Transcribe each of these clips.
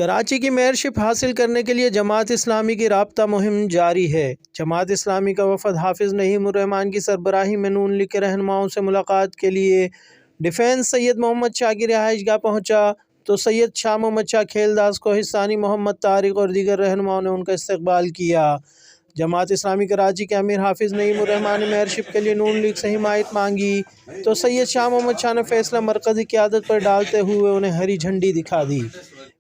कराची की मेयरशिप हासिल करने के लिए जमात इस्लामी की राब्ता मुहिम जारी है। जमात इस्लामी का वफद हाफिज़ नईमुर्रहमान की सरबराही में नून लीग के रहनुमाओं से मुलाकात के लिए डिफेंस सैयद मोहम्मद शाह की रिहाइशगाह पहुँचा तो सैयद शाह मोहम्मद शाह खेलदास को हिस्सानी मोहम्मद तारिक और दीगर रहनुमाओं ने उनका इस्तकबाल किया। जमात इस्लामी कराची के अमीर हाफिज़ नईमुर्रहमान ने मेयरशिप के लिए नून लीग से हिमायत मांगी तो सैयद शाह मोहम्मद शाह ने फैसला मरकज़ी क़यादत पर डालते हुए उन्हें हरी झंडी दिखा दी।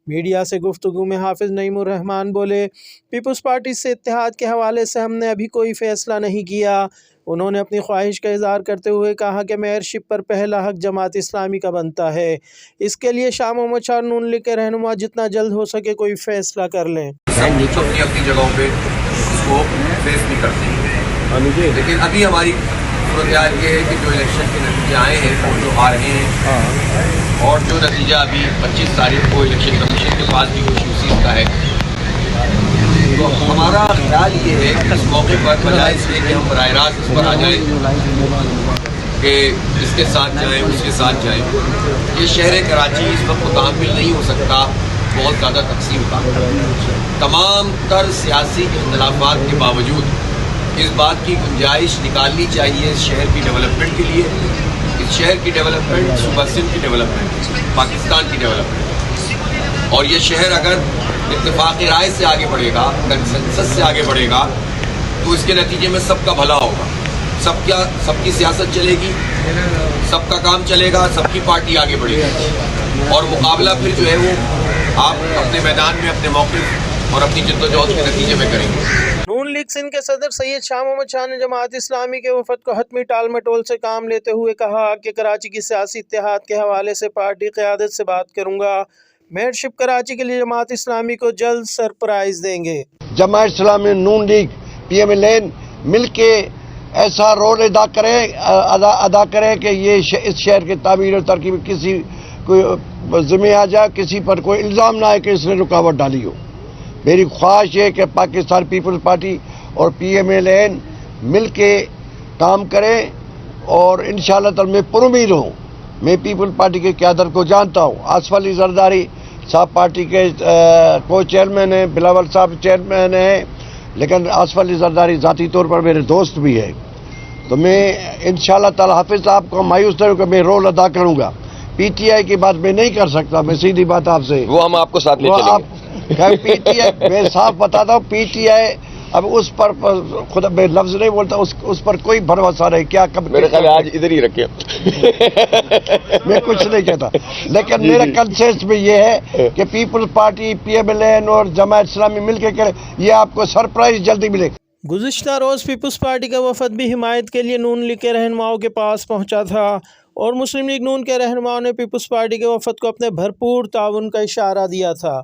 मीडिया से गुफ्तगू में हाफिज़ नईमुर्रहमान बोले, पीपल्स पार्टी से इत्तेहाद के हवाले से हमने अभी कोई फ़ैसला नहीं किया। उन्होंने अपनी ख्वाहिश का इज़हार करते हुए कहा कि मेयरशिप पर पहला हक़ जमात इस्लामी का बनता है। इसके लिए शाह मोहम्मद शाह नून लीग के रहनुमा जितना जल्द हो सके कोई फ़ैसला कर लें। अपनी जगहों पे इसको फेस भी करते हैं, लेकिन अभी हमारी सूरत ये है कि जो इलेक्शन के नतीजे आए हैं वो जो आ रहे हैं और जो नतीजा अभी 25 तारीख को इलेक्शन कमीशन के पास भी कुछ इसी का है, तो हमारा ख्याल ये है कि इस मौके पर बजाय इसलिए कि हम बराह रास्त इस पर आ जाएँ कि इसके साथ जाएँ उसके साथ जाएँ, ये शहर कराची इस वक्त मुतामिल नहीं हो सकता बहुत ज़्यादा तकसीम का। तमाम तर सियासी इख्तिलाफात के बावजूद इस बात की गुंजाइश निकालनी चाहिए इस शहर की डेवलपमेंट के लिए, इस शहर की डेवलपमेंट, सूबा सिंध की डेवलपमेंट, पाकिस्तान की डेवलपमेंट। और ये शहर अगर इत्तेफाक़ी राय से आगे बढ़ेगा, कंसेंसस से आगे बढ़ेगा, तो इसके नतीजे में सबका भला होगा, सबकी सियासत चलेगी, सबका काम चलेगा, सबकी पार्टी आगे बढ़ेगी और मुकाबला फिर जो है वो आप अपने मैदान में अपने मौक़िफ़ और अपनी जद्दोजहद के नतीजे में करेंगे। नून लीग सिंध के सदर सैयद शाह मोहम्मद शाह ने जमात इस्लामी के वफद को हतमी टाल मटोल से काम लेते हुए कहा कि कराची की सियासी इत्तेहाद के हवाले से पार्टी क़यादत से बात करूँगा। मेयरशिप कराची के लिए जमात इस्लामी को जल्द सरप्राइज देंगे। जमात इस्लामी नून लीग PMLN मिल के ऐसा रोल अदा करे कि ये इस शहर के तामीर और तरक्की में किसी कोई ज़िम्मे आ जाए, किसी पर कोई इल्ज़ाम ना आए कि इसने रुकावट डाली हो। मेरी ख्वाहिश है कि पाकिस्तान पीपल्स पार्टी और PMLN मिल के काम करें और इंशाअल्लाह ताला मैं पुरुमीद हूँ। मैं पीपल्स पार्टी के क़यादत को जानता हूँ। आसिफ अली ज़रदारी साहब पार्टी के को चेयरमैन हैं, बिलावल साहब चेयरमैन हैं, लेकिन आसिफ अली ज़रदारी ज़ाती तौर पर मेरे दोस्त भी है। तो मैं इंशाअल्लाह ताला हाफिज़ साहब को मायूस नहीं होकर मैं रोल अदा करूँगा। PTI की बात मैं नहीं कर सकता, मैं सीधी बात आपसे, वो हम आपको साथ ले चलेंगे। PTI मैं साफ बताता हूँ, PTI अब उस पर खुद मैं लफ्ज नहीं बोलता, उस पर कोई भरोसा नहीं। क्या कब मेरे ख्याल आज इधर ही रखे मैं कुछ नहीं कहता, लेकिन मेरा कंसेंस में ये है कि पीपल्स पार्टी PMLN और जमात इस्लामी मिलकर करे, ये आपको सरप्राइज जल्दी मिलेगा। गुज़िश्ता रोज़ पीपल्स पार्टी का वफद भी हिमायत के लिए नून लीग के रहनुमाओं के पास पहुंचा था और मुस्लिम लीग नून के रहनुमाओं ने पीपल्स पार्टी के वफद को अपने भरपूर ताउन का इशारा दिया था।